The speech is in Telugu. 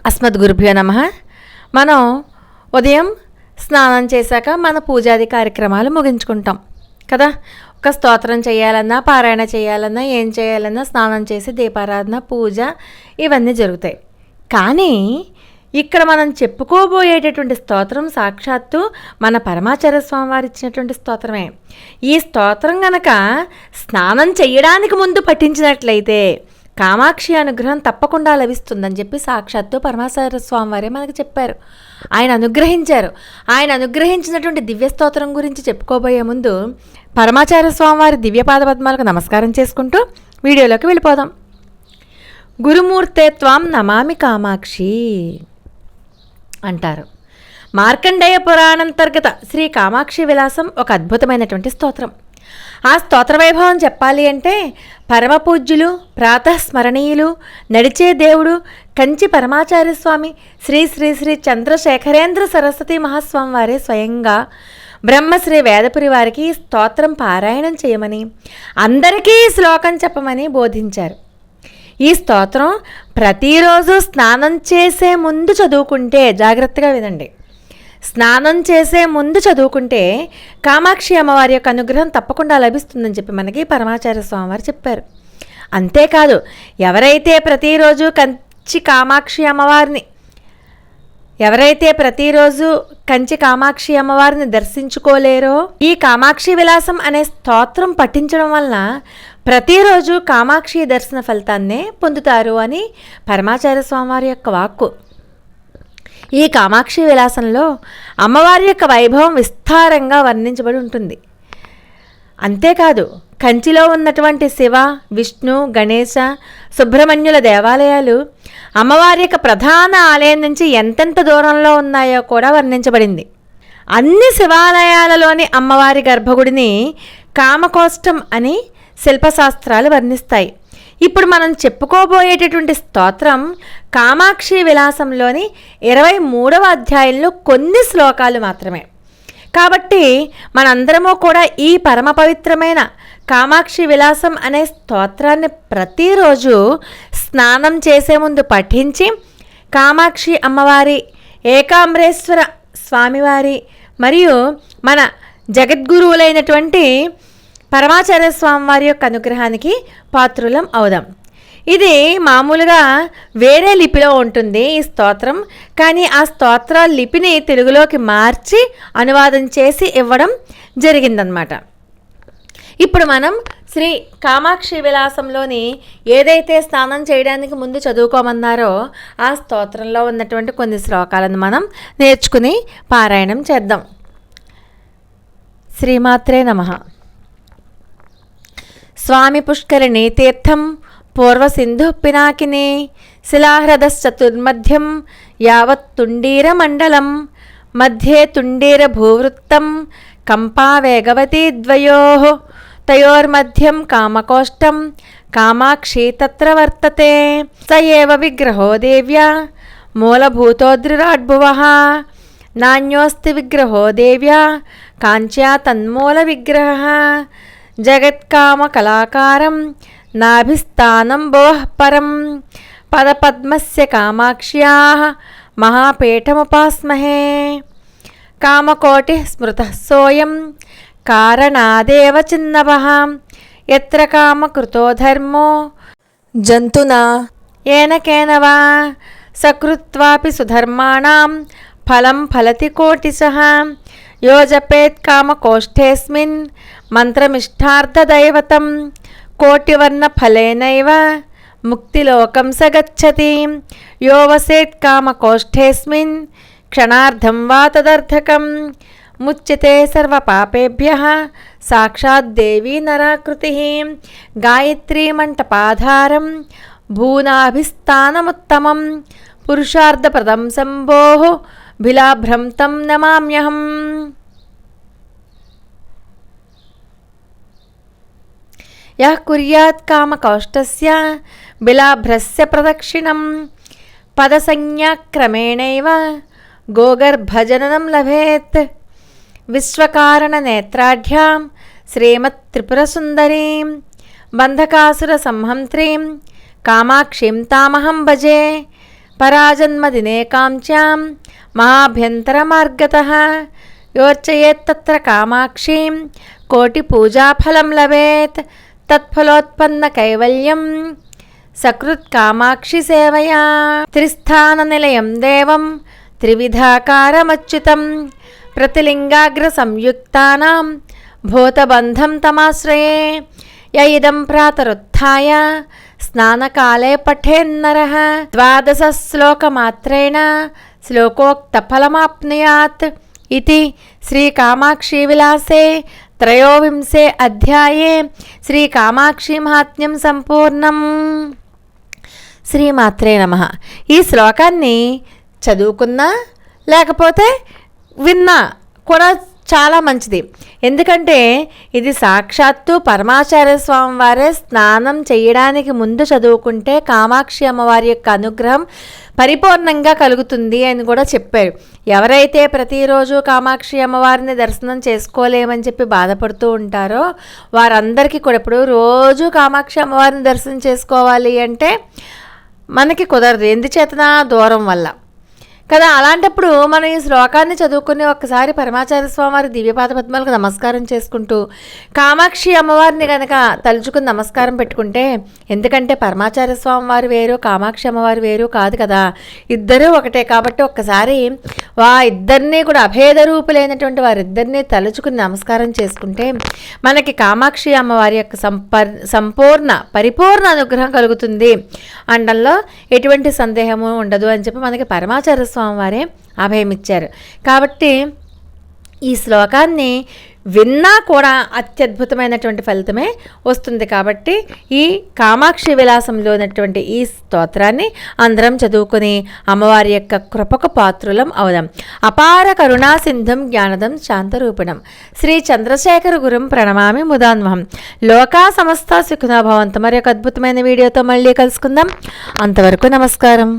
అస్మద్గురుభ్యో నమః. మనం ఉదయం స్నానం చేశాక మన పూజాది కార్యక్రమాలు ముగించుకుంటాం కదా. ఒక స్తోత్రం చేయాలన్నా, పారాయణ చేయాలన్నా, ఏం చేయాలన్నా స్నానం చేసి దీపారాధన, పూజ ఇవన్నీ జరుగుతాయి. కానీ ఇక్కడ మనం చెప్పుకోబోయేటటువంటి స్తోత్రం సాక్షాత్తు మన పరమాచార్య స్వామి వారు ఇచ్చినటువంటి స్తోత్రమే. ఈ స్తోత్రం గనక స్నానం చేయడానికి ముందు పఠించినట్లయితే కామాక్షి అనుగ్రహం తప్పకుండా లభిస్తుందని చెప్పి సాక్షాత్తు పరమాచార్య స్వామి వారే మనకు చెప్పారు. ఆయన అనుగ్రహించారు. ఆయన అనుగ్రహించినటువంటి దివ్య స్తోత్రం గురించి చెప్పుకోబోయే ముందు పరమాచార్య స్వామి వారి దివ్యపాద పద్మాలకు నమస్కారం చేసుకుంటూ వీడియోలోకి వెళ్ళిపోదాం. గురుమూర్తే త్వాం నమామి కామాక్షి అంటారు. మార్కండేయ పురాణంతర్గత శ్రీ కామాక్షి విలాసం ఒక అద్భుతమైనటువంటి స్తోత్రం. ఆ స్తోత్ర వైభవం చెప్పాలి అంటే పరమపూజ్యులు, ప్రాతస్మరణీయులు, నడిచే దేవుడు, కంచి పరమాచార్య స్వామి శ్రీ శ్రీ శ్రీ చంద్రశేఖరేంద్ర సరస్వతి మహాస్వామి వారే స్వయంగా బ్రహ్మశ్రీ వేదపురి వారికి స్తోత్రం పారాయణం చేయమని, అందరికీ శ్లోకం చెప్పమని బోధించారు. ఈ స్తోత్రం ప్రతిరోజు స్నానం చేసే ముందు చదువుకుంటే, జాగ్రత్తగా వినండి, స్నానం చేసే ముందు చదువుకుంటే కామాక్షి అమ్మవారి యొక్క అనుగ్రహం తప్పకుండా లభిస్తుందని చెప్పి మనకి పరమాచార్య స్వామివారు చెప్పారు. అంతేకాదు, ఎవరైతే ప్రతిరోజు కంచి కామాక్షి అమ్మవారిని దర్శించుకోలేరో ఈ కామాక్షి విలాసం అనే స్తోత్రం పఠించడం వలన ప్రతిరోజు కామాక్షి దర్శన ఫలితాన్నే పొందుతారు అని పరమాచార్య స్వామివారి యొక్క వాక్కు. ఈ కామాక్షి విలాసంలో అమ్మవారి యొక్క వైభవం విస్తారంగా వర్ణించబడి ఉంటుంది. అంతేకాదు, కంచిలో ఉన్నటువంటి శివ, విష్ణు, గణేశ, సుబ్రహ్మణ్యుల దేవాలయాలు అమ్మవారి యొక్క ప్రధాన ఆలయం నుంచి ఎంతెంత దూరంలో ఉన్నాయో కూడా వర్ణించబడింది. అన్ని శివాలయాలలోని అమ్మవారి గర్భగుడిని కామకోష్టం అని శిల్పశాస్త్రాలు వర్ణిస్తాయి. ఇప్పుడు మనం చెప్పుకోబోయేటటువంటి స్తోత్రం కామాక్షి విలాసంలోని 23వ అధ్యాయంలో కొన్ని శ్లోకాలు మాత్రమే. కాబట్టి మనందరము కూడా ఈ పరమ పవిత్రమైన కామాక్షి విలాసం అనే స్తోత్రాన్ని ప్రతిరోజు స్నానం చేసే ముందు పఠించి కామాక్షి అమ్మవారి, ఏకాంబరేశ్వర స్వామివారి మరియు మన జగద్గురువులైనటువంటి పరమాచార్య స్వామి వారి యొక్క అనుగ్రహానికి పాత్రులం అవుదాం. ఇది మామూలుగా వేరే లిపిలో ఉంటుంది ఈ స్తోత్రం, కానీ ఆ స్తోత్ర లిపిని తెలుగులోకి మార్చి అనువాదం చేసి ఇవ్వడం జరిగిందనమాట. ఇప్పుడు మనం శ్రీ కామాక్షి విలాసంలోని ఏదైతే స్నానం చేయడానికి ముందు చదువుకోమన్నారో ఆ స్తోత్రంలో ఉన్నటువంటి కొన్ని శ్లోకాలను మనం నేర్చుకుని పారాయణం చేద్దాం. శ్రీమాత్రే నమః. స్వామి పుష్కరిణీ తీర్థం పూర్వ సింధు పినాకిని శిలాహ్రదశ్చతుర్మధ్యం యావత్ తుండీర మండలం మధ్యే తుండీర భూవృత్తం కంపా వేగవతీ ద్వయోః తయోర్మధ్యం కామకోష్టం కామాక్షి తత్ర వర్తతే స ఏవ విగ్రహో దేవ్యా మూలభూతోద్రిరాడ్భువః నాణ్యోస్తి విగ్రహో దేవ్యా కాంచ్యా తన్మూల విగ్రహః జగత్కామకళాకారం నాభిస్థానం భువః పరం పదపద్మస్య కామాక్ష్యాః మహాపీఠముపాస్మహే కామకోటిః స్మృతః సోయం కారణాదేవ చిన్నవః యత్ర కామకృతో ధర్మో జంతునా ఏన కేనవా సకృత్వాపి సుధర్మాణాం ఫలం ఫలతి కోటిశః యో జపేత్ కామకోష్ఠేస్మిన్ మంత్రమిష్టార్థదైవతం కోటివర్ణ ఫలేనైవ ముక్తిలోకం స గచ్చతి యో వసేత్ కామకోష్ఠేస్మిన్ క్షణార్ధం వా తదర్థకం ముచ్యతే సర్వపాపేభ్యః సాక్షాత్ దేవీ నరాకృతిః గాయత్రీ మంటపాధారం భూనాభిస్థానముత్తమం పురుషార్థప్రదం శంభోః బిలాభ్రం తం నమామ్యహం. యః కుర్యాత్ కామకౌష్టస్య బిలాభ్రస్య ప్రదక్షిణం పదసంజ్ఞాక్రమేణైవ గోగర్భజననం లభేత్ విశ్వకారణనేత్రాఢ్యాం శ్రీమత్త్రిపురసుందరీం బంధకాసుర సంహంత్రీం కామాక్షిం తామహం భజే పరాజన్మదినే కాంచాం మహాభ్యంతరమార్గతః యోర్చయేత్తత్ర కామాక్షీం కోటిపూజాఫలం లభేత్ తత్ఫలోత్పన్న కైవల్యం సకృత్ కామాక్షి సేవయా. త్రిస్థాననిలయం దేవం త్రివిధాకారమచ్యుతం ప్రతిలింగాగ్ర సంయుక్తానాం భూతబంధం తమాశ్రయే. య ఇదం ప్రాతరుత్థాయ స్నానకాలే పఠేన్నరః 12 శ్లోకమాత్రేణ శ్లోకోక్తఫలమాప్నుయాత్ इति श्रीकामाक्षीविलासे 23 अध्याये श्रीकामाक्षीमाहात्म्यं सम्पूर्णम्. శ్రీమాత్రే నమః. ఈ శ్లోకాన్ని చదువుకున్నా లేకపోతే విన్నా కూడా చాలా మంచిది. ఎందుకంటే ఇది సాక్షాత్తు పరమాచార్య స్వామి వారే స్నానం చేయడానికి ముందు చదువుకుంటే కామాక్షి అమ్మవారి యొక్క అనుగ్రహం పరిపూర్ణంగా కలుగుతుంది అని కూడా చెప్పారు. ఎవరైతే ప్రతిరోజు కామాక్షి అమ్మవారిని దర్శనం చేసుకోలేమని చెప్పి బాధపడుతూ ఉంటారో వారందరికీ కూడా ఇప్పుడు రోజు కామాక్షి అమ్మవారిని దర్శనం చేసుకోవాలి అంటే మనకి కుదరదు. ఎందుచేతన దూరం వల్ల కదా. అలాంటప్పుడు మనం ఈ శ్లోకాన్ని చదువుకుని ఒక్కసారి పరమాచార్య స్వామి వారి దివ్యపాద పద్మాలకు నమస్కారం చేసుకుంటూ కామాక్షి అమ్మవారిని కనుక తలుచుకుని నమస్కారం పెట్టుకుంటే, ఎందుకంటే పరమాచార్య స్వామి వారు వేరు కామాక్షి అమ్మవారు వేరు కాదు కదా, ఇద్దరూ ఒకటే. కాబట్టి ఒక్కసారి ఇద్దరినీ కూడా అభేద రూపులైనటువంటి వారిద్దరినీ తలుచుకుని నమస్కారం చేసుకుంటే మనకి కామాక్షి అమ్మవారి యొక్క పరిపూర్ణ అనుగ్రహం కలుగుతుంది అనడంలో ఎటువంటి సందేహము ఉండదు అని చెప్పి మనకి పరమాచార్య స్వామి వారే అభయమిచ్చారు. కాబట్టి ఈ శ్లోకాన్ని విన్నా కూడా అత్యద్భుతమైనటువంటి ఫలితమే వస్తుంది. కాబట్టి ఈ కామాక్షి విలాసంలో ఉన్నటువంటి ఈ స్తోత్రాన్ని అందరం చదువుకుని అమ్మవారి యొక్క కృపకు పాత్రులం అవుదాం. అపార కరుణా సింధుం జ్ఞానదం శాంతరూపిణం శ్రీ చంద్రశేఖర గురుం ప్రణమామి ముదాన్వహం. లోకా సమస్త సుఖినో భవంతు. మరి ఒక అద్భుతమైన వీడియోతో మళ్ళీ కలుసుకుందాం. అంతవరకు నమస్కారం.